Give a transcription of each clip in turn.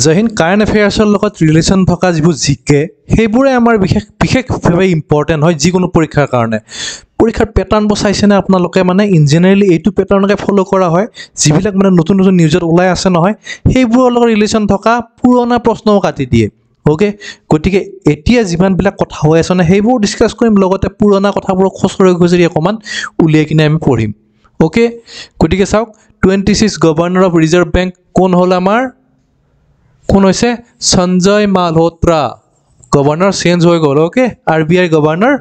জহিন current এফেয়াৰ্ছৰ লগত relation থকা যিবোৰ জিকে সেইবোৰে আমাৰ বিশেষভাৱে ইম্পৰ্টেণ্ট হয় যিকোনো পৰীক্ষাৰ কাৰণে পৰীক্ষাৰ পেটাৰ্ণবোৰ চাইছেনে আপোনালোকে মানে ইন জেনেৰেলি এইটো পেটাৰ্ণকে ফ'ল' কৰা হয় যিবিলাক মানে নতুন নতুন নিউজত ওলাই আছে নহয় সেইবোৰৰ লগত ৰিলেশ্যন থকা পুৰণা প্ৰশ্নও কাটি দিয়ে ওকে গতিকে এতিয়া যিমানবিলাক কথা হৈ আছে সেইবোৰ ডিছকাছ কৰিম লগতে পুৰণা কথাবোৰ খচৰি অকণমান উলিয়াই কিনে আমি পঢ়িম ওকে গতিকে চাওক 26 গভৰ্ণৰ অফ ৰিজাৰ্ভ বেংক কোন হ'ল আমাৰ কোন হৈছে সঞ্জয় মালহোত্ৰা গভৰ্ণৰ চেঞ্জ হৈ গ'ল ওকে RBI গভৰ্ণৰ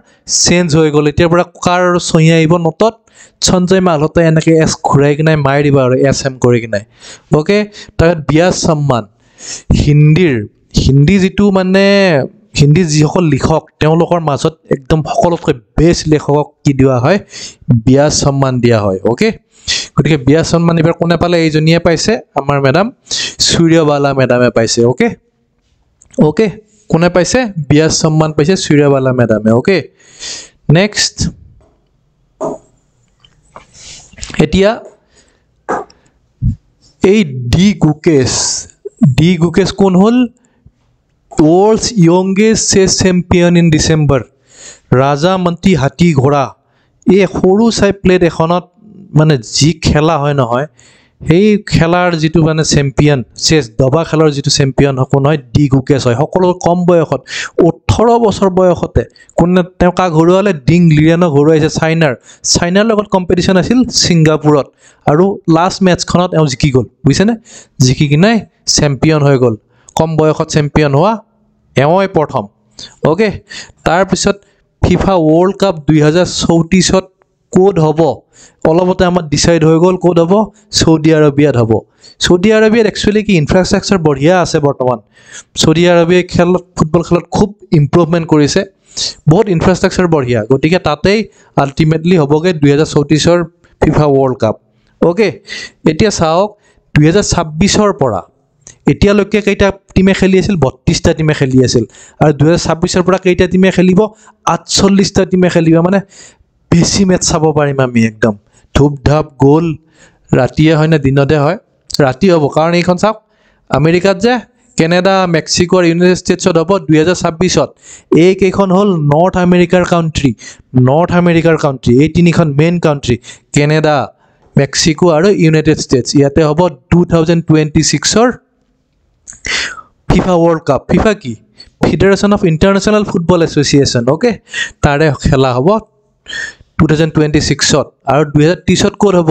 চেঞ্জ হৈ গ'ল এতিয়াৰ পৰা কাৰ চহি আহিব নটত সঞ্জয় মালহোত্ৰাই এনেকৈ এছ ঘূৰাই কিনে মাৰি দিব আৰু SM কৰি কিনে ওকে তাৰপিছত ব্যাস সন্মান হিন্দী যিটো মানে হিন্দী যিসকল লিখক তেওঁলোকৰ মাজত একদম সকলোতকৈ বেষ্ট লেখকক কি দিয়া হয় ব্যাস সন্মান দিয়া হয় ওকে গতিকে ব্যাস সন্মান এবাৰ কোনে পালে এইজনীয়ে পাইছে আমাৰ মেডাম সূৰ্যবালা মেডামে পাইছে ওকে ওকে কোনে পাইছে ব্যাস সন্মান পাইছে সূৰ্যবালা মেডামে ওকে নেক্সট এতিয়া এই ডি গুকেশ কোন হ'ল world's youngest chess champion in December ৰাজা মন্ত্ৰী হাতী ঘোঁৰা এই সৰু চাই প্লেট এখনত মানে যি খেলা হয় নহয় সেই খেলাৰ যিটো মানে চেম্পিয়ন চেছ দবা খেলৰ যিটো চেম্পিয়ন কোন হয় ডি গুকেশ হয় সকলো কম বয়সত 18 বছৰ বয়সতে কোনে তেওঁ কাক ঘৰুৱালে ডিং লিৰিয়ানক ঘৰুৱাইছে চাইনাৰ লগত কম্পিটিশ্যন আছিল ছিংগাপুৰত আৰু লাষ্ট মেটচখনত তেওঁ জিকি গ'ল বুজিছেনে জিকি কিনে চেম্পিয়ন হৈ গ'ল কম বয়সত চেম্পিয়ন হোৱা এওঁই প্ৰথম ওকে তাৰপিছত ফিফা ৱৰ্ল্ড কাপ 2034ত ক'ত হ'ব অলপতে আমাৰ ডিচাইড হৈ গ'ল ক'ত হ'ব সৌদি আৰবিয়াত হ'ব সৌদি আৰবিয়াত একচুৱেলি কি ইনফ্ৰাষ্ট্ৰাকচাৰ বঢ়িয়া আছে বৰ্তমান সৌদি আৰবিয়াই ফুটবল খেলত খুব ইম্প্ৰুভমেণ্ট কৰিছে বহুত ইনফ্ৰাষ্ট্ৰাকচাৰ বঢ়িয়া গতিকে তাতেই আল্টিমেটলি হ'বগৈ 2034ৰ ফিফা ৱৰ্ল্ড কাপ ওকে এতিয়া চাওক 2026ৰ পৰা এতিয়ালৈকে কেইটা টিমে খেলি আছিল 32টা টিমে খেলি আছিল আৰু 2026ৰ পৰা কেইটা টিমে খেলিব 48টা টিমে খেলিব মানে বেছি মেচ চাব পাৰিম আমি একদম ধূপ ধাপ গ'ল ৰাতিয়ে হয় নে দিনতে হয় ৰাতি হ'ব কাৰণ এইখন চাওক আমেৰিকাত যে কেনেডা মেক্সিকো আৰু ইউনাইটেড ষ্টেটছত হ'ব 2026ত এইকেইখন হ'ল নৰ্থ আমেৰিকাৰ কাউণ্ট্ৰি এই তিনিখন মেইন কাউণ্ট্ৰি কেনেডা মেক্সিকো আৰু ইউনাইটেড ষ্টেটছ ইয়াতে হ'ব 2026ৰ ফিফা ৱৰ্ল্ড কাপ ফিফা কি federation of international football association okay তাৰে খেলা হ'ব 2026ত আৰু 2030ত ক'ত হ'ব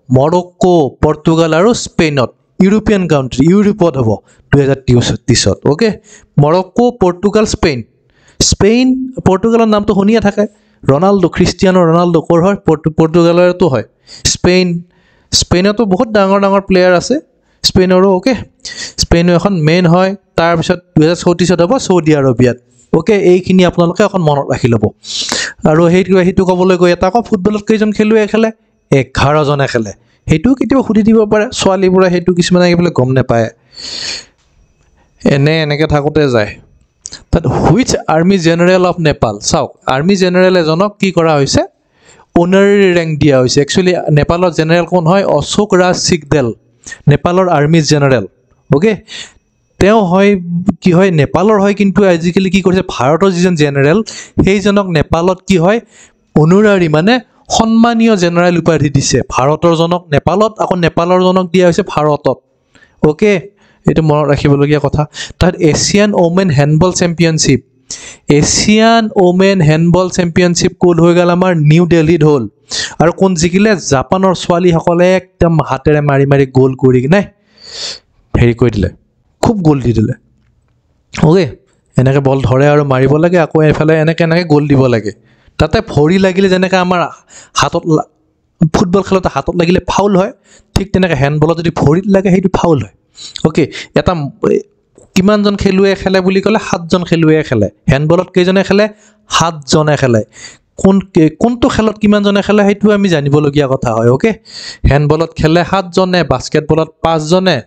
মৰক্কো পৰ্তুগাল আৰু স্পেইনত ইউৰোপিয়ান কাউণ্ট্ৰি ইউৰোপত হ'ব 2030ত ওকে মৰক্কো পৰ্তুগাল স্পেইন পৰ্তুগালৰ নামটো শুনিয়ে থাকে ক্ৰিষ্টিয়ানো ৰনাল্ডো ক'ৰ হয় পৰ্তুগালৰতো হয় স্পেইনতো বহুত ডাঙৰ প্লেয়াৰ আছে স্পেইনৰো ওকে স্পেইনো এখন মেইন হয় তাৰপিছত 2034ত হ'ব সৌদি আৰবিয়াত ওকে এইখিনি আপোনালোকে অকণ মনত ৰাখি ল'ব আৰু সেইটো ক'বলৈ গৈ এটা আকৌ ফুটবলত কেইজন খেলুৱৈ খেলে 11 জনে খেলে সেইটোও কেতিয়াবা সুধি দিব পাৰে ছোৱালীবোৰে সেইটো কিছুমানে এইবিলাক গম নাপায় এনেকৈ থাকোঁতে যায় তাত which army general of Nepal চাওক আৰ্মি জেনেৰেল এজনক কি কৰা হৈছে অনাৰাৰী ৰেংক দিয়া হৈছে একচুৱেলি নেপালৰ জেনেৰেল কোন হয় অশোক ৰাজ সিকদেল নেপালৰ আৰ্মি জেনেৰেল ওকে তেওঁ হয় কি হয় নেপালৰ হয় কিন্তু আজিকালি কি কৰিছে ভাৰতৰ যিজন জেনেৰেল সেইজনক নেপালত কি হয় অনাৰাৰী মানে সন্মানীয় জেনেৰেল উপাধি দিছে ভাৰতৰ জনক নেপালত আকৌ নেপালৰ জনক দিয়া হৈছে ভাৰতত ওকে এইটো মনত ৰাখিবলগীয়া কথা তাত এছিয়ান ওমেন হেণ্ডবল চেম্পিয়নশ্বিপ ক'ত হৈ গ'ল আমাৰ নিউ দিল্লীত হ'ল আৰু কোন জিকিলে জাপানৰ ছোৱালীসকলে একদম হাতেৰে মাৰি গ'ল কৰি কিনে হেৰি কৰি দিলে খুব গ'ল দি দিলে ওকে এনেকৈ বল ধৰে আৰু মাৰিব লাগে আকৌ এফালে এনেকৈ গ'ল দিব লাগে তাতে ভৰি লাগিলে যেনেকৈ আমাৰ হাতত ফুটবল খেলতে হাতত লাগিলে ফাউল হয় ঠিক তেনেকৈ হেণ্ডবলত যদি ভৰিত লাগে সেইটো ফাউল হয় ওকে এটা কিমানজন খেলুৱৈয়ে খেলে বুলি ক'লে 7জন খেলুৱৈয়ে খেলে হেণ্ডবলত কেইজনে খেলে 7জনে খেলে কোনটো খেলত কিমানজনে খেলে সেইটো আমি জানিবলগীয়া কথা হয় ওকে হেণ্ডবলত খেলে 7জনে বাস্কেটবলত 5জনে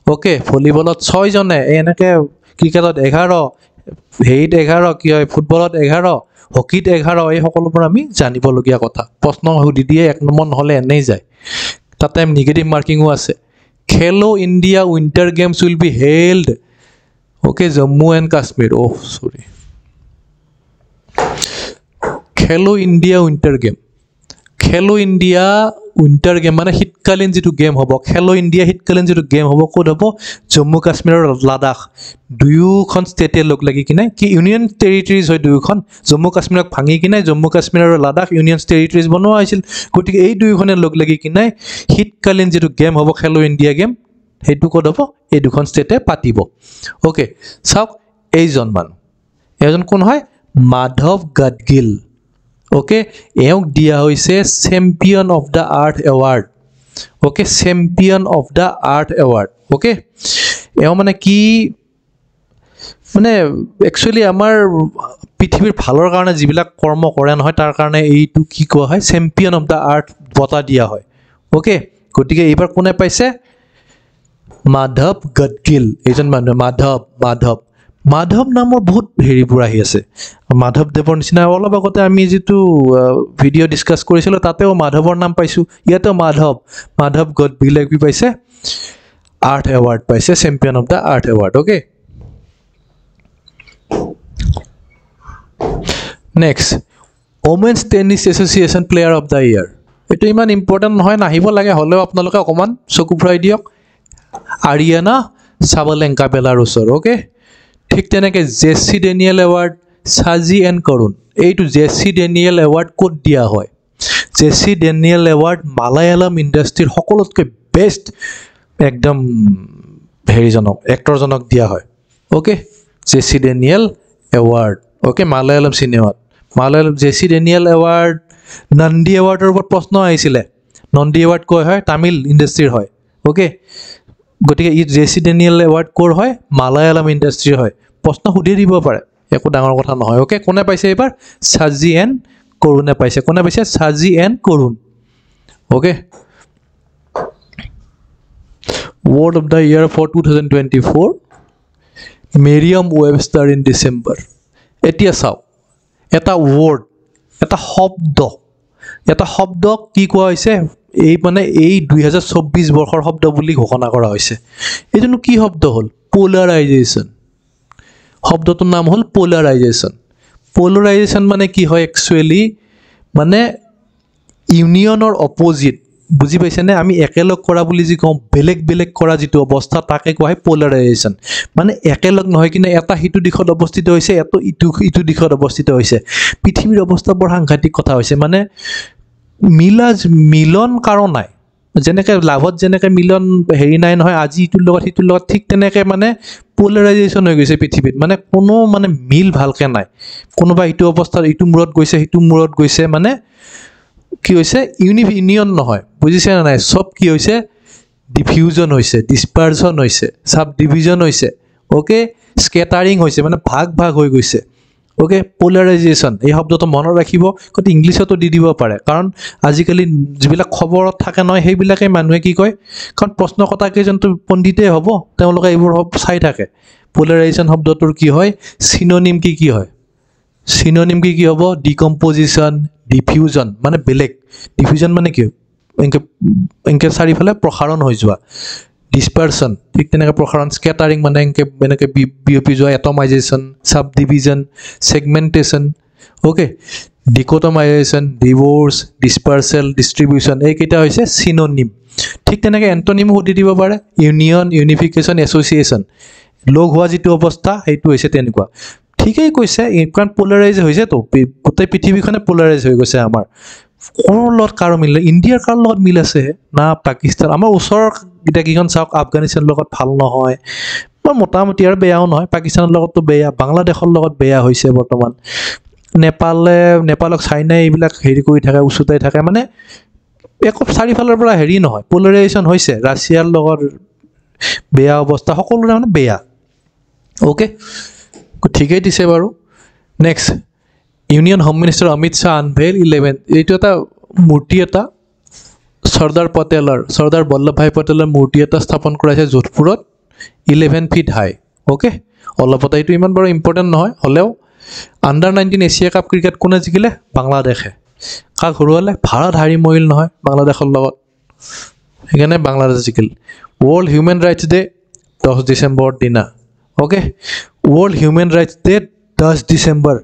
ওকে ভলীবলত 6জনে এনেকৈ ক্ৰিকেটত 11 হেৰিত 11 কি হয় ফুটবলত 11 হকিত 11 এই সকলোবোৰ আমি জানিবলগীয়া কথা প্ৰশ্ন সুধি দিয়ে 1 নম্বৰ নহ'লে এনেই যায় তাতে নিগেটিভ মাৰ্কিঙো আছে Khelo India Winter Games will be held. Okay, Jammu and Kashmir. Oh, sorry. Khelo India Winter Game. Khelo India Winter Game মানে শীতকালীন যেটো গেম হ'ব Khelo India শীতকালীন যেটো গেম হ'ব কোড হ'ব জম্মু কাশ্মীৰৰ লাডাখ দুয়োখন ষ্টেটে লগ লাগি কিনে কি ইউনিয়ন টেৰিটৰিজ হয় দুয়োখন জম্মু কাশ্মীৰক ভাঙি কিনে জম্মু কাশ্মীৰ আৰু লাডাখ ইউনিয়ন টেৰিটৰিজ বনোৱা হৈছিল গতিকে এই দুয়োখনে লগ লাগি কিনে শীতকালীন যেটো গেম হ'ব Khelo India গেম হেতু কোড হ'ব এই দুখন ষ্টেটে পাতিব ওকে চাওক এইজন মানুহ এজন কোন হয় Madhav Gadgil Okay, eok dia hoise Champion of the Earth Award. Okay, Champion of the Earth Award. Okay, eok mane ki mane actually amar পৃথিৱীৰ ভালৰ কাৰণে যিবিলাক কৰ্ম কৰে নহয় তাৰ কাৰণে এইটো কি কোৱা হয় Champion of the Earth বঁটা দিয়া হয় ওকে গতিকে এইবাৰ কোনে পাইছে মাধৱ গাডগিল এজন মানুহ মাধৱ নামৰ বহুত হেৰিবোৰ আহি আছে মাধৱ দেৱৰ নিচিনা অলপ আগতে আমি যেটো ভিডিও ডিসকাস কৰিছিল তাতেও মাধৱৰ নাম পাইছো ইয়াতেও মাধৱ গাডগিল কি পাইছে আৰ্ট এৱাৰ্ড পাইছে champion of the art award okay next women's tennis association player of the year এটো ইমান ইম্পৰ্টেন্ট নহয় নাহিব লাগে হলেও আপোনালোকে অকমান চকু ফুৰাই দিয়ক আৰিয়ানা সাবালেঙ্কা বেলাৰুছৰ ওকে ঠিক তেনেকে JC Daniel award Saji and Karun এইটো জেসি ডেনিয়েল এৱাৰ্ড কোড দিয়া হয় জেসি ডেনিয়েল এৱাৰ্ড মালায়ালাম ইন্ডাস্ট্ৰিৰ সকলোতকৈ বেস্ট একদম হেৰিজনক এক্টৰজনক দিয়া হয় okay JC Daniel award okay Malayalam সিনেমাত Malayalam JC Daniel award Nandi এৱাৰ্ডৰ ওপৰত প্ৰশ্ন আহিছিলে নন্দী এৱাৰ্ড কয় হয় তামিল ইন্ডাস্ট্ৰিৰ হয় ওকে গতিকে ই জেসি ডেনিয়েল এৱাৰ্ড কোৰ হয় মালায়ালাম ইন্ডাস্ট্ৰি হয় প্ৰশ্ন সুধি দিব পাৰে একো ডাঙৰ কথা নহয় ওকে কোনে পাইছে এবাৰ সাজি এন্ড কৰুণে পাইছে কোনে পাইছে সাজি এন্ড কৰুণ okay word of the year for 2024 Merriam Webster in December এতিয়া চাও এটা ওয়াৰ্ড এটা শব্দ কি কোৱা হৈছে এই মানে এই 2024 বৰ্ষৰ শব্দ বুলি ঘোষণা কৰা হৈছে এইটো কি শব্দ হল পোলাৰাইজেশন শব্দটোৰ নাম হল পোলাৰাইজেশন মানে কি হয় একচুয়ালি মানে ইউনিয়নৰ অপোজিট বুজি পাইছে নে আমি একেলগ কৰা বুলি যি কম বেলেগ কৰা যেটো অৱস্থা তাকে কোৱা হয় পোলাৰাইজেশন মানে একেলগ নহয় কিনে এটা হিটু দিশত অৱস্থিত হৈছে এটো ইটু দিশত অৱস্থিত হৈছে পৃথিৱীৰ অৱস্থা বৰ সাংঘাতিক কথা হৈছে মানে মিলন কাৰণ নাই যেনেকৈ লাভত যেনেকৈ মিলন হেৰি নাই নহয় আজি ইটুৰ লগত ঠিক তেনেকৈ মানে পোলাৰাইজেশন হৈ গৈছে পৃথিৱীত মানে কোনো মানে মিল ভালকে নাই কোনোবা ইটু অৱস্থাৰ ইটু মূৰত গৈছে হিটু মূৰত গৈছে মানে কি হৈছে ইউনিয়ন নহয় বুজিছে না নাই সব কি হৈছে ডিফিউজন হৈছে ডিসপাৰজন হৈছে সাব ডিভিজন হৈছে ওকে স্কেটাৰিং হৈছে মানে ভাগ হৈ গৈছে ওকে পোলাৰাইজেশন এই শব্দটো মনত ৰাখিব কত ইংলিশতো দি দিব পাৰে কাৰণ আজিকালি যিবিলাক খবৰত থাকে নহয় সেইবিলাকে মানুহে কি কয় কাৰণ প্ৰশ্নকৰ্তা কেজনটো পণ্ডিতে হ'ব তেওঁলোকে এইবোৰ চাই থাকে পোলাৰাইজেশন শব্দটোৰ কি হয় সিনোনিম কি হয় সিনোনিম কি হ'ব ডিকম্পোজিশন ডিফিউজন মানে বেলেগ ডিফিউজন মানে কি এনকে চাৰিফালে প্ৰসাৰণ হৈ যোৱা ডিসপাৰশন ঠিক তেনেকৈ প্ৰসাৰণ স্কেটাৰিং মানে এনেকে বিয়পি যোৱা atomization subdivision segmentation okay dichotomization divorce dispersal distribution এই কেইটা হৈছে সিনোনিম ঠিক তেনেকৈ এন্টোনিম সুধি দিব পাৰে ইউনিয়ন ইউনিফিকেশন এসোসিয়েশন লগ হোৱা যেটো অৱস্থা হেতু হৈছে তেনেকুৱা ঠিকই কৈছে কাৰণ পোলাৰাইজ হৈছে তো গোটেই পৃথিৱীখনে পোলাৰাইজ হৈ গৈছে আমাৰ কোন লগত কাৰো মিল ইণ্ডিয়াৰ কাৰ লগত মিল আছে না পাকিস্তান আমাৰ ওচৰৰ গিটা কিখন চাওক আফগানিস্তানৰ লগত ভাল নহয় বা মোটামুটি আৰু বেয়াও নহয় পাকিস্তানৰ লগততো বেয়া বাংলাদেশৰ লগত বেয়া হৈছে বৰ্তমান নেপালক চাইনাই এইবিলাক হেৰি কৰি থাকে উচুতাই থাকে মানে একো চাৰিফালৰ পৰা হেৰি নহয় পোলাৰাইজেশন হৈছে ৰাছিয়াৰ লগত বেয়া অৱস্থা সকলোৰে মানে বেয়া ওকে ঠিকই দিছে বাৰু next union home minister Amit Shah unveil 11 এইটো এটা মূৰ্তি এটা সৰ্দাৰ বল্লভভাই পটেলৰ মূৰ্তি এটা স্থাপন কৰাইছে যোধপুৰত 11 ফিট হাই ওকে অলপতে এইটো ইমান বাৰু ইম্পৰ্টেন্ট নহয় হলেও আন্ডাৰ 19 এছিয়া কাপ ক্ৰিকেট কোনে জিকিলে বাংলাদেশে কাক হৰুৱালে ভাৰত হাৰি মৰিল নহয় বাংলাদেশৰ লগত সেইকাৰণে Bangladesh জিকিল World Human Rights Day 10 December দিনা okay World Human Rights Day 10 December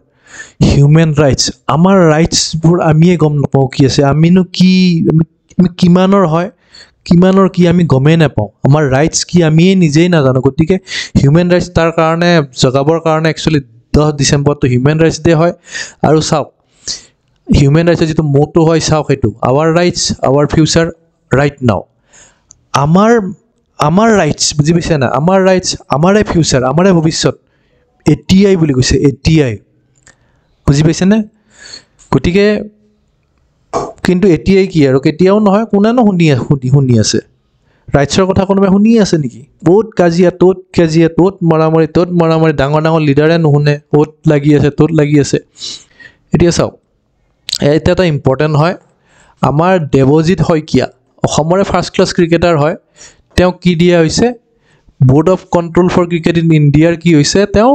Human Rights আমাৰ ৰাইটছবোৰ আমিয়ে গম নাপাওঁ কি আছে আমিনো কি আমি কিমানৰ হয় কিমানৰ কি আমি গমেই নাপাওঁ আমাৰ ৰাইটছ কি আমিয়ে নিজেই নাজানো গতিকে হিউম্যান ৰাইটছ তাৰ কাৰণে জগাবৰ কাৰণে একচুয়ালি 10 ডিসেম্বৰটো হিউম্যান ৰাইটছ ডে হয় আৰু চাওক হিউম্যান ৰাইটছৰ যেটো মোটো হয় চাওক হেতু our rights our future right now আমাৰ ৰাইটছ বুজি পাইছে না আমাৰ ৰাইটছ আমাৰে ফিউচাৰ আমাৰে ভৱিষ্যত এটিআই বুলি কৈছে এটিআই বুজি পাইছে না গতিকে কিন্তু এটিআই কি আৰু কেতিয়াও নহয় কোনেনো শুনি আছে ৰাইটছৰ কথা কোনোবাই শুনি আছে নেকি বহুত কাজিয়া তোত মৰামৰি ডাঙৰ লিডাৰে নুশুনে ওত লাগি আছে তোত লাগি আছে এতিয়া চাওক এটা ইম্পৰ্টেণ্ট হয় আমাৰ দেৱজিৎ শইকীয়া অসমৰে ফাৰ্ষ্ট ক্লাছ ক্ৰিকেটাৰ হয় তেওঁ কি দিয়া হৈছে board of control for cricket in ইণ্ডিয়াৰ কি হৈছে তেওঁ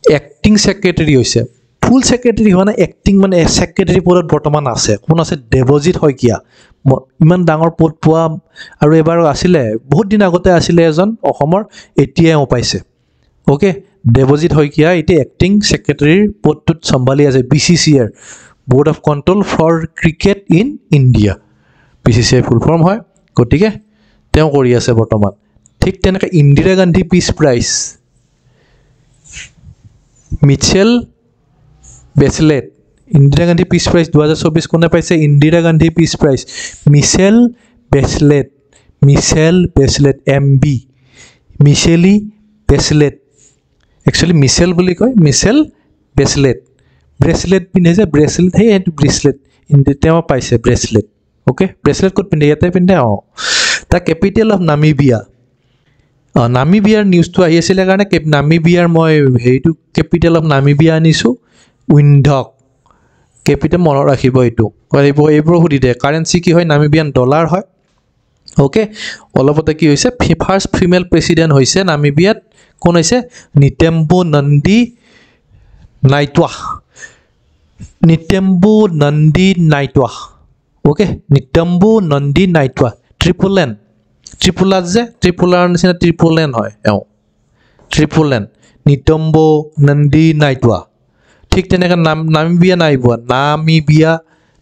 এক্টিং সেক্ৰেটাৰী হৈছে ফুল সেক্ৰেটাৰী হোৱা নাই এক্টিং মানে সেক্ৰেটাৰী পদত বৰ্তমান আছে কোন আছে দেৱজিৎ শইকীয়া ইমান ডাঙৰ পদ পোৱা আৰু এবাৰ আছিলে বহুত দিন আগতে আছিলে এজন অসমৰ এটিএম পাইছে ওকে দেৱজিৎ শইকীয়া এতিয়া এক্টিং সেক্ৰেটাৰীৰ পদটোত সম্ভালি আছে বিসিসিআৰ board of control for cricket in India BCCI full form হয় গতিকে তেওঁ কৰি আছে বৰ্তমান ঠিক তেনেকৈ Indira Gandhi peace prize Michelle Bachelet Indira Gandhi peace prize 2024 কোনে পাইছে Indira Gandhi peace prize Michelle Bachelet এমবি মিচেলি বেচলেট একচুয়ালি মিচেল বুলি কয় মিচেল বেচলেট ব্ৰেসলেট পিন্ধে যে ব্ৰেসলেট হে এটো ব্ৰেসলেট তেওঁ পাইছে ব্ৰেসলেট ওকে ব্ৰেসলেট ক'ত পিন্ধে ইয়াতে পিন্ধে তা ক্যাপিটেল অফ নামিবিয়া নামিবিয়াৰ নিউজটো আহি আছিল কাৰণে নামিবিয়াৰ মই হেইটো ক্যাপিটেল অফ নামিবিয়া আনিছো উইন্ডক ক্যাপিটেল মনত ৰাখিব এইটো এইবোৰ সুধি দে কাৰেন্সি কি হয় নামিবিয়ান ডলাৰ হয় ওকে অলপতে কি হৈছে ফাৰ্ষ্ট ফিমেল প্ৰেসিডেন্ট হৈছে নামিবিয়াত কোন হৈছে নিটেম্বো নন্দী নাইটৱা ওকে নিটেম্বো নন্দী নাইটৱা ট্ৰিপলাৰ নিচিনা ট্ৰিপলেন হয় ট্ৰিপলেন নিটেম্বো নন্দী নাইটৱা ঠিক তেনেকৈ নামিবিয়া নাইবোৱা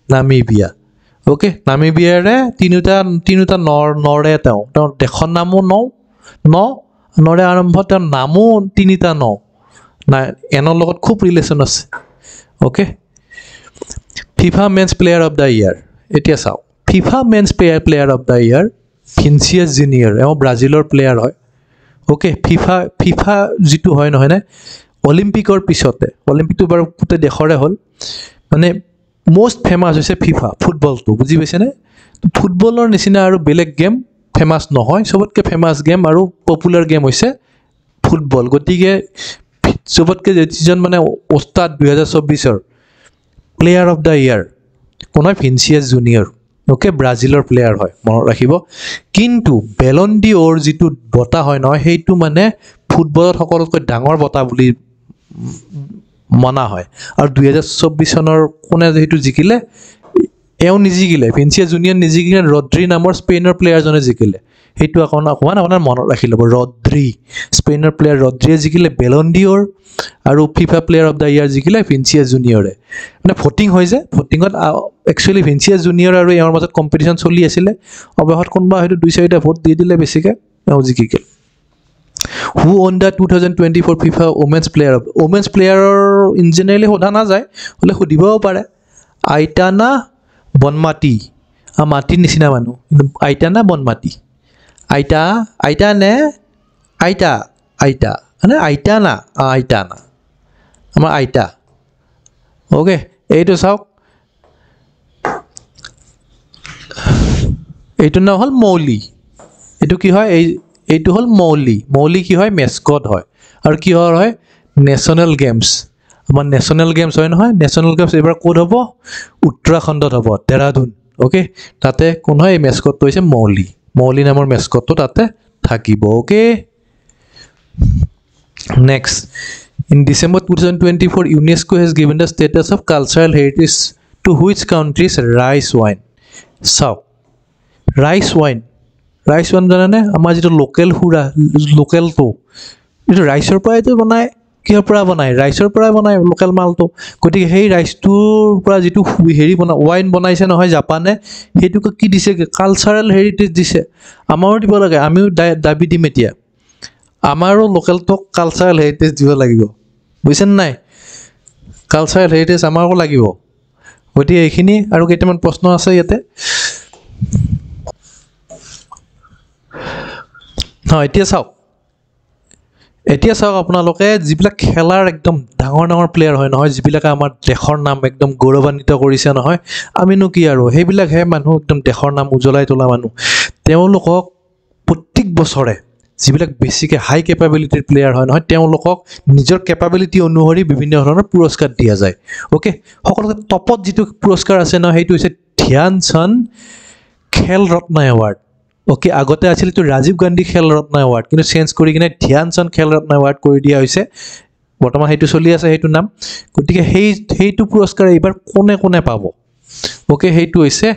নামিবিয়া ওকে নামিবিয়াৰে তিনিটা নৰে তেওঁ দেশৰ নামো নৰে আৰম্ভ তেওঁৰ নামো তিনিটা এনৰ লগত খুব ৰিলেশ্যন আছে okay FIFA men's player of the year এতিয়া চাওক FIFA men's player of the year Vinicius junior ব্ৰাজিলৰ প্লেয়াৰ হয় ওকে ফিফা যিটো হয় নহয় নে অলিম্পিকৰ পিছতে অলিম্পিকটো বাৰু গোটেই দেশৰে হ'ল মানে মোষ্ট ফেমাছ হৈছে ফিফা ফুটবলটো বুজি পাইছেনে ফুটবলৰ নিচিনা আৰু বেলেগ গেম ফেমাছ নহয় সবতকৈ ফেমাছ গেম আৰু পপুলাৰ গেম হৈছে ফুটবল গতিকে সবতকৈ যিজন মানে ওস্তাদ 2024ৰ প্লেয়াৰ অফ দ্য ইয়াৰ কোন হয় ভিনিচিয়াছ জুনিয়ৰ ওকে ব্ৰাজিলৰ প্লেয়াৰ হয় মনত ৰাখিব কিন্তু বেলন ডি অৰ যিটো বঁটা হয় নহয় সেইটো মানে ফুটবলত সকলোতকৈ ডাঙৰ বঁটা বুলি মনা হয় আৰু 2024 চনৰ কোনে যেটো জিকিলে নিজিকিলে ভিনিচিয়াছ জুনিয়ৰ নিজিকিলে ৰদ্ৰি নামৰ স্পেইনৰ প্লেয়াৰজনে জিকিলে হেতু অকমান আপোনাৰ মনত ৰাখি ল'ব ৰদ্ৰি স্পেইনৰ প্লেয়াৰ ৰদ্ৰিয়ে জিকিলে বেলন ডি অৰ আৰু ফিফা প্লেয়াৰ অফ দ্য ইয়াৰ জিকিলে ভিনিচিয়াছ জুনিয়ৰে মানে ভোটিং হৈ যায় ভোটিঙত একচুয়ালি ভিনিচিয়াছ জুনিয়ৰ আৰু ইয়াৰ মাজত কম্পিটিশন চলি আছিল অবহত কোনবা হয়তো 2-4টা ভোট দি দিলে বেছিকে জিকিলে Who won the 2024 FIFA Women's Player in generally hoda na jay hole hudibo pare Aitana Bonmati mati nisina manu Aitana Bonmati aita ane Aitana amar aita okay eito sauk eito na hol Mowli eito ki hoy এইটো হল মৌলি কি হয় মেসকট হয় আৰু কি হয় national games আমাৰ national games হয় নহয় ন্যাশনাল গেমস এবাৰ কোড হ'ব উত্তৰাখণ্ডত হ'ব দেৰাদুন ওকে তাতে কোন হয় মেসকটটো হৈছে মৌলি নামৰ মেসকটটো তাতে থাকিব okay next in December 2024 UNESCO has given the status of cultural heritage to which countries rice wine rice one জানেনে আমাৰ যিটো লোকেল সুৰা লোকেলটো এইটো ৰাইচৰ পৰাইতো বনায় কিহৰ পৰা বনায় ৰাইচৰ পৰাই বনায় লোকেল মালটো গতিকে সেই ৰাইচটোৰ পৰা যিটো হেৰি ৱাইন বনাইছে নহয় জাপানে সেইটোক কি দিছে কালচাৰেল হেৰিটেজ দিছে আমাৰো দিব লাগে আমিও দাবী দিম এতিয়া আমাৰো লোকেলটোক কালচাৰেল হেৰিটেজ দিব লাগিব বুজিছেনে নাই কালচাৰেল হেৰিটেজ আমাৰো লাগিব গতিকে এইখিনি আৰু কেইটামান প্ৰশ্ন আছে ইয়াতে হয় এতিয়া চাওক আপোনালোকে যিবিলাক খেলাৰ একদম ডাঙৰ ডাঙৰ প্লেয়াৰ হয় নহয় যিবিলাকে আমাৰ দেশৰ নাম একদম গৌৰৱান্বিত কৰিছে নহয় আমিনো কি আৰু সেইবিলাকহে মানুহ একদম দেশৰ নাম উজ্বলাই তোলা মানুহ তেওঁলোকক প্ৰত্যেক বছৰে যিবিলাক বেছিকৈ হাই কেপাবিলিটিৰ প্লেয়াৰ হয় নহয় তেওঁলোকক নিজৰ কেপাবিলিটি অনুসৰি বিভিন্ন ধৰণৰ পুৰস্কাৰ দিয়া যায় অ'কে সকলোতকৈ টপত যিটো পুৰস্কাৰ আছে নহয় সেইটো হৈছে ধ্যান চান্দ খেল ৰত্ন এৱাৰ্ড অ'কে আগতে আছিল এইটো ৰাজীৱ গান্ধী খেল ৰত্ন এৱাৰ্ড কিন্তু চেঞ্জ কৰি কিনে ধ্যান চান্দ খেল ৰত্ন এৱাৰ্ড কৰি দিয়া হৈছে বৰ্তমান সেইটো চলি আছে সেইটো নাম গতিকে সেইটো পুৰস্কাৰ এইবাৰ কোনে কোনে পাব অ'কে সেইটো হৈছে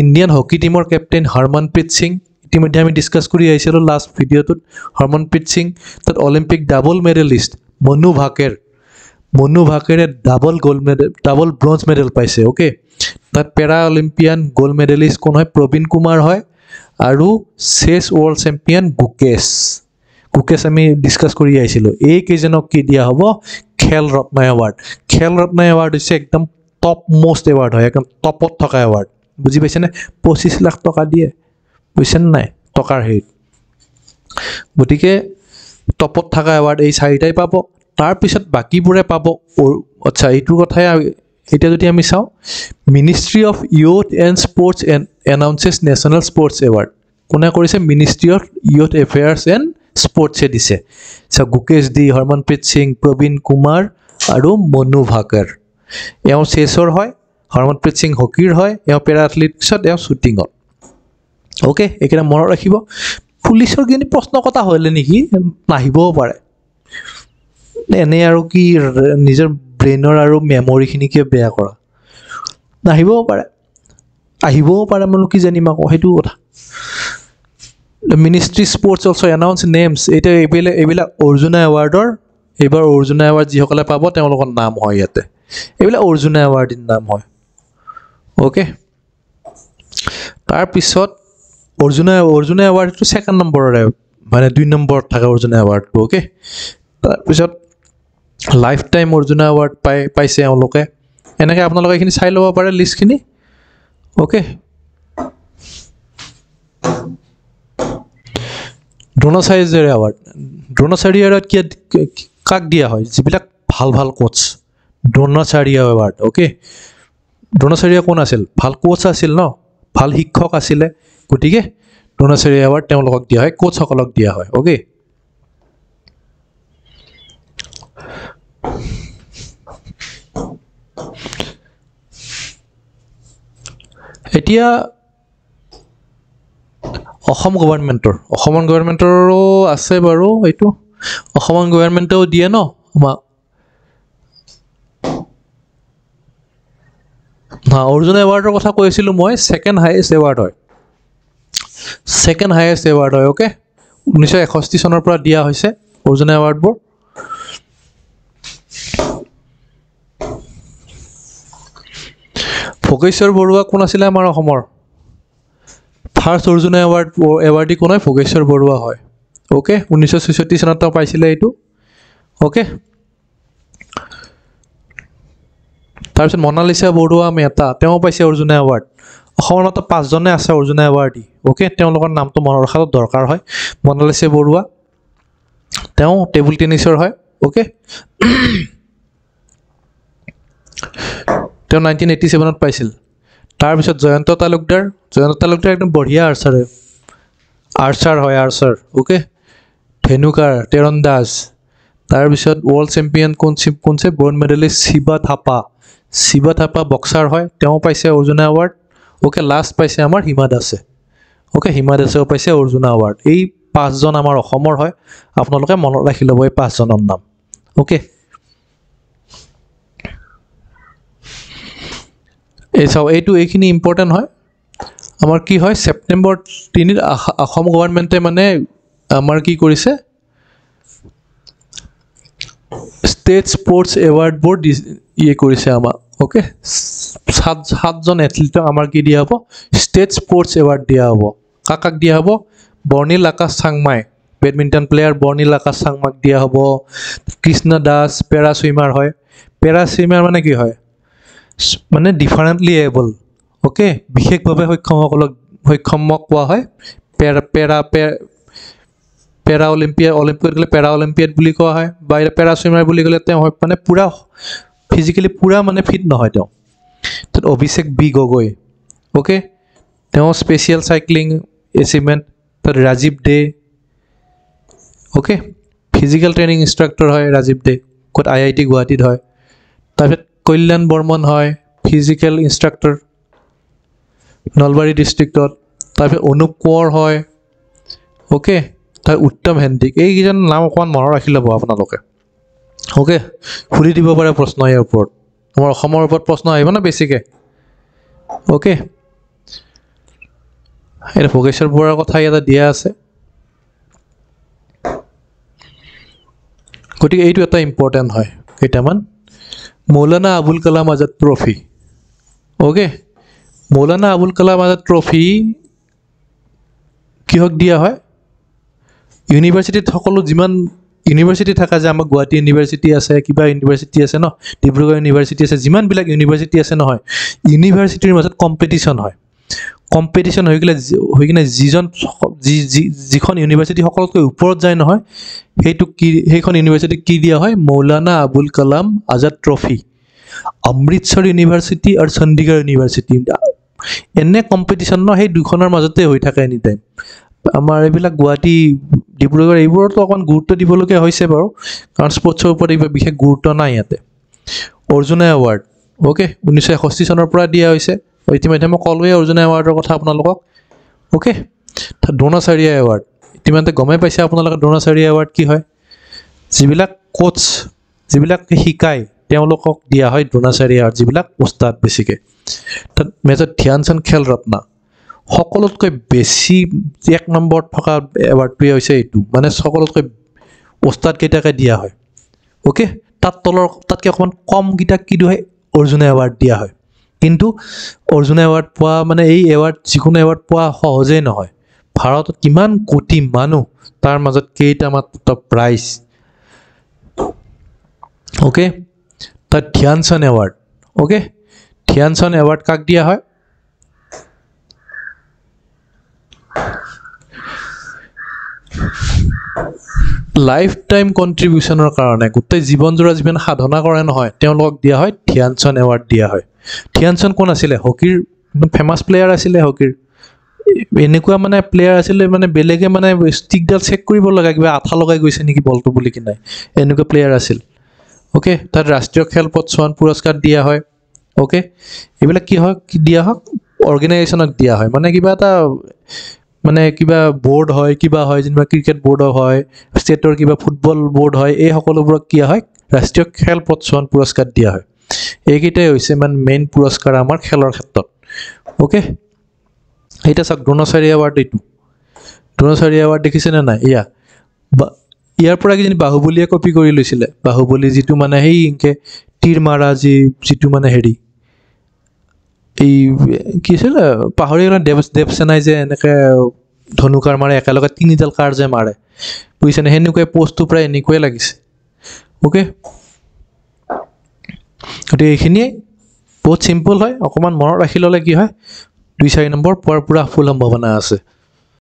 ইণ্ডিয়ান হকী টীমৰ কেপ্টেইন হৰমনপ্ৰীত সিং ইতিমধ্যে আমি ডিছকাছ কৰি আহিছিলোঁ লাষ্ট ভিডিঅ'টোত হৰমনপ্ৰীত সিং তাত অলিম্পিক ডাবল মেডেলিষ্ট মনু ভাকেৰে ডাবল ব্ৰঞ্জ মেডেল পাইছে অ'কে তাত পেৰা অলিম্পিয়ান গ'ল্ড মেডেলিষ্ট কোন হয় প্ৰবীণ কুমাৰ হয় আৰু চেছ ৱৰ্ল্ড চেম্পিয়ন গুকেশ আমি ডিছকাছ কৰি আহিছিলোঁ এইকেইজনক কি দিয়া হ'ব খেল ৰত্ন এৱাৰ্ড হৈছে একদম টপ মষ্ট এৱাৰ্ড হয় একদম টপত থকা এৱাৰ্ড বুজি পাইছেনে 25 লাখ টকা দিয়ে বুজিছেনে নাই টকাৰ হেৰিত গতিকে টপত থকা এৱাৰ্ড এই চাৰিটাই পাব তাৰপিছত বাকীবোৰে পাব আচ্ছা এইটোৰ কথাই এতিয়া যদি আমি চাওঁ ministry of youth and sports announces national sports award কোনে কৰিছে ministry of youth affairs and স্পৰ্টছে দিছে গুকেশ দি হৰমনপ্ৰীত সিং প্ৰবীণ কুমাৰ আৰু মনু ভাকৰ এওঁ চেছৰ হয় হৰমনপ্ৰীত সিং হকীৰ হয় এওঁ পেৰা এথলেটিক্সত এওঁ শ্বুটিঙত অ'কে এইকেইটা মনত ৰাখিব পুলিচৰ কিন্তু প্ৰশ্ন কটা হ'লে নেকি নাহিবও পাৰে এনেই আৰু কি নিজৰ ব্ৰেইনৰ আৰু মেমৰিখিনিকে বেয়া কৰা নাহিবও পাৰে আহিবও পাৰে মানুহ কি জানিম আকৌ সেইটো কথা ministry sports also' announce names এতিয়া এইবিলাক অৰ্জুনা এৱাৰ্ডৰ এইবাৰ অৰ্জুনা এৱাৰ্ড যিসকলে পাব তেওঁলোকৰ নাম হয় ইয়াতে এইবিলাক অৰ্জুনা এৱাৰ্ডৰ নাম হয় অ'কে তাৰপিছত অৰ্জুনা এৱাৰ্ডটো ছেকেণ্ড নম্বৰৰে মানে 2 নম্বৰত থাকে অৰ্জুনা এৱাৰ্ডটো অ'কে তাৰপিছত লাইফ টাইম অৰ্জুনা এৱাৰ্ড পাইছে এওঁলোকে এনেকৈ আপোনালোকে এইখিনি চাই ল'ব পাৰে লিষ্টখিনি অ'কে দ্ৰোণাচাৰ্য এৱাৰ্ড কাক দিয়া হয় যিবিলাক ভাল কোচ দ্ৰোণাচাৰ্য এৱাৰ্ড অ'কে দ্ৰোণাচাৰ্য কোন আছিল ভাল কোচ আছিল ন ভাল শিক্ষক আছিলে গতিকে দ্ৰোণাচাৰ্য এৱাৰ্ড তেওঁলোকক দিয়া হয় কোচসকলক দিয়া হয় অ'কে এতিয়া অসম গভৰ্ণমেণ্টৰো আছে বাৰু এইটো অসম গভৰ্ণমেণ্টেও দিয়ে ন আমাক অৰ্জুনা এৱাৰ্ডৰ কথা কৈ আছিলোঁ মই ছেকেণ্ড হাইয়েষ্ট এৱাৰ্ড হয় অ'কে 1961 চনৰ পৰা দিয়া হৈছে অৰ্জুনা এৱাৰ্ডবোৰ ভোগেশ্বৰ বৰুৱা কোন আছিলে আমাৰ অসমৰ ফাৰ্ষ্ট অৰ্জুনা এৱাৰ্ডী কোন হয় ভোগেশ্বৰ বৰুৱা হয় অ'কে 1966 চনত তেওঁ পাইছিলে এইটো অ'কে তাৰপিছত মনালিছা বৰুৱা মেহতা তেওঁ পাইছে অৰ্জুনা এৱাৰ্ড অসমৰ মাত্ৰ 5জনে আছে অৰ্জুনা এৱাৰ্ডী অ'কে তেওঁলোকৰ নামটো মনত ৰখাটো দৰকাৰ হয় মনালিছা বৰুৱা তেওঁ টেবুল টেনিছৰ হয় অ'কে তেওঁ 1987ত পাইছিল তাৰপিছত জয়ন্ত তালুকদাৰ একদম বঢ়িয়া আৰ্চাৰ হয় অ'কে ধেনুকাৰ তীৰন্দাজ তাৰপিছত ৱৰ্ল্ড চেম্পিয়ন কোনছে bronze medalist Shiva Thapa boxer হয় তেওঁ পাইছে অৰ্জুনা এৱাৰ্ড অ'কে লাষ্ট পাইছে আমাৰ হিমা দাসেও পাইছে অৰ্জুনা এৱাৰ্ড এই 5জন আমাৰ অসমৰ হয় আপোনালোকে মনত ৰাখি ল'ব এই 5জনৰ নাম অ'কে এই চাওক এইখিনি ইম্পৰ্টেণ্ট হয় আমাৰ কি হয় ছেপ্টেম্বৰ 3 অসম গভৰ্ণমেণ্টে মানে আমাৰ কি কৰিছে ষ্টেট স্পৰ্টছ এৱাৰ্ড বৰ্ড ইয়ে কৰিছে আমাক ওকে 7জন এথলিটক আমাৰ কি দিয়া হ'ব ষ্টেট স্পৰ্টছ এৱাৰ্ড দিয়া হ'ব কাক দিয়া হ'ব বৰ্ণিল আকাশ চাংমাই বেডমিণ্টন প্লেয়াৰ বৰ্ণিল আকাশ চাংমাক দিয়া হ'ব কৃষ্ণ দাস পেৰা সুইমাৰ হয় পেৰা সুইমাৰ মানে কি হয় মানে ডিফাৰেণ্টলি এবল ওকে বিশেষভাৱে সক্ষমক কোৱা হয় পেৰা অলিম্পিয়াড গ'লে পেৰা অলিম্পিয়াড বুলি কোৱা হয় বা পেৰা সুইমাৰ বুলি ক'লে তেওঁ মানে পূৰা ফিজিকেলি পূৰা মানে ফিট নহয় তেওঁ তাত অভিষেক বি গগৈ ওকে তেওঁ স্পেচিয়েল চাইক্লিং এচিভমেণ্ট তাত ৰাজীৱ দে ওকে ফিজিকেল ট্ৰেইনিং ইনষ্ট্ৰাক্টৰ হয় ৰাজীৱ দে ক'ত IIT গুৱাহাটীত হয় তাৰপিছত কল্যাণ বৰ্মন হয় ফিজিকেল ইনষ্ট্ৰাক্টৰ নলবাৰী ডিষ্ট্ৰিক্টত তাৰপিছত অনুপ কোঁৱৰ হয় ওকে তাৰ উত্তম হেণ্ডিক এইকেইজন নাম অকণমান মনত ৰাখি ল'ব আপোনালোকে ওকে সুধি দিব পাৰে প্ৰশ্ন ইয়াৰ ওপৰত আমাৰ অসমৰ ওপৰত প্ৰশ্ন আহিব না বেছিকৈ ওকে এতিয়া ভোগেশ্বৰ বৰুৱাৰ কথা ইয়াতে দিয়া আছে গতিকে এইটো এটা ইম্পৰ্টেণ্ট হয় কেইটামান Maulana Abul Kalam Azad trophy okay Maulana Abul Kalam Azad trophy কিহক দিয়া হয় ইউনিভাৰ্চিটিত সকলো যিমান ইউনিভাৰ্চিটি থকা যে আমাৰ গুৱাহাটী ইউনিভাৰ্চিটি আছে কিবা ইউনিভাৰ্চিটি আছে ন ডিব্ৰুগড় ইউনিভাৰ্চিটি আছে যিমানবিলাক ইউনিভাৰ্চিটি আছে নহয় ইউনিভাৰ্চিটিৰ মাজত কম্পিটিশ্যন হয় কম্পিটিশ্যন হৈ কিনে যিখন ইউনিভাৰ্চিটি সকলোতকৈ ওপৰত যায় নহয় সেইখন ইউনিভাৰ্চিটিক কি দিয়া হয় মৌলানা আবুল কালাম আজাদ ট্ৰফি অমৃতসৰ ইউনিভাৰ্চিটি আৰু চণ্ডীগড় ইউনিভাৰ্চিটি এনে কম্পিটিশ্যন ন সেই দুখনৰ মাজতে হৈ থাকে এনি টাইম আমাৰ এইবিলাক গুৱাহাটী ডিব্ৰুগড় এইবোৰতো অকণমান গুৰুত্ব দিবলগীয়া হৈছে বাৰু কাৰণ স্পৰ্টছৰ ওপৰত এইবোৰ বিশেষ গুৰুত্ব নাই ইয়াতে অৰ্জুনা এৱাৰ্ড ওকে 1961 চনৰ পৰা দিয়া হৈছে ইতিমধ্যে মই ক'লোৱেই অৰ্জুনা এৱাৰ্ডৰ কথা আপোনালোকক ওকে দ্ৰোণাচাৰ্য এৱাৰ্ড ইতিমধ্যে গমেই পাইছে আপোনালোকে দ্ৰোণাচাৰ্য এৱাৰ্ড কি হয় যিবিলাক কোচ যিবিলাক শিকায় তেওঁলোকক দিয়া হয় দ্ৰোণাচাৰ্য এৱাৰ্ড যিবিলাক উস্তাদ বেছিকৈ তাত মেজৰ ধ্যান চান্দ খেল ৰত্ন সকলোতকৈ বেছি 1 নম্বৰত থকা এৱাৰ্ডটোৱে হৈছে এইটো মানে সকলোতকৈ উস্তাদকেইটাকে দিয়া হয় ওকে তাতকৈ অকণমান কমকেইটাক কি দিয়া হয় অৰ্জুনা এৱাৰ্ড দিয়া হয় কিন্তু অৰ্জুনা এৱাৰ্ড পোৱা মানে এই এৱাৰ্ড যিকোনো এৱাৰ্ড পোৱা সহজেই নহয় ভাৰতত কিমান কোটি মানুহ তাৰ মাজত কেইটা মাত্ৰ প্ৰাইজ ওকে তাত ধ্যান চান্দ এৱাৰ্ড ওকে ধ্যান চান্দ এৱাৰ্ড কাক দিয়া হয় লাইফ টাইম কণ্ট্ৰিবিউশ্যনৰ কাৰণে গোটেই জীৱনজোৰা যিমান সাধনা কৰে নহয় তেওঁলোকক দিয়া হয় ধ্যান চান্দ এৱাৰ্ড দিয়া হয় ধ্যান চান্দ কোন আছিলে হকীৰ ফেমাছ প্লেয়াৰ আছিলে হকীৰ এনেকুৱা মানে প্লেয়াৰ আছিলে মানে বেলেগে মানে ষ্টিকডাল চেক কৰিব লগা কিবা আঠা লগাই গৈছে নেকি বলটো বুলি কি নাই এনেকুৱা প্লেয়াৰ আছিল ওকে তাত ৰাষ্ট্ৰীয় খেল প্ৰোৎসাহন পুৰস্কাৰ দিয়া হয় ওকে এইবিলাক কি হয় দিয়া হয় অৰ্গেনাইজেশ্যনক দিয়া হয় মানে কিবা এটা মানে কিবা বোৰ্ড হয় কিবা হয় যেনিবা ক্ৰিকেট বোৰ্ড হয় ষ্টেটৰ কিবা ফুটবল বোৰ্ড হয় এই সকলোবোৰক কি হয় ৰাষ্ট্ৰীয় খেল প্ৰোৎসাহন পুৰস্কাৰ দিয়া হয় এইকেইটাই হৈছে মানে মেইন পুৰস্কাৰ আমাৰ খেলৰ ক্ষেত্ৰত ওকে এইটা চাওক দ্ৰোণাচাৰ্য এৱাৰ্ড এইটো দ্ৰোণাচাৰ্য এৱাৰ্ড দেখিছেনে নাই ইয়াৰ পৰা কিজানি বাহুবলীয়ে কপি কৰি লৈছিলে বাহুবলী যিটো মানে সেই ইনকে তীৰ মাৰা যিটো মানে হেৰি এই কি আছিল পাহৰি গ'লে দেৱসেনাই যে এনেকৈ ধনুকাৰ মাৰে একেলগে 3ডাল কাৰ যে মাৰে বুজিছেনে সেনেকুৱাই পষ্টটো প্ৰায় এনেকুৱাই লাগিছে ওকে গতিকে এইখিনিয়ে বহুত চিম্পল হয় অকণমান মনত ৰাখি ল'লে কি হয় 2-4 নম্বৰ পোৱাৰ পূৰা ফুল সম্ভাৱনা আছে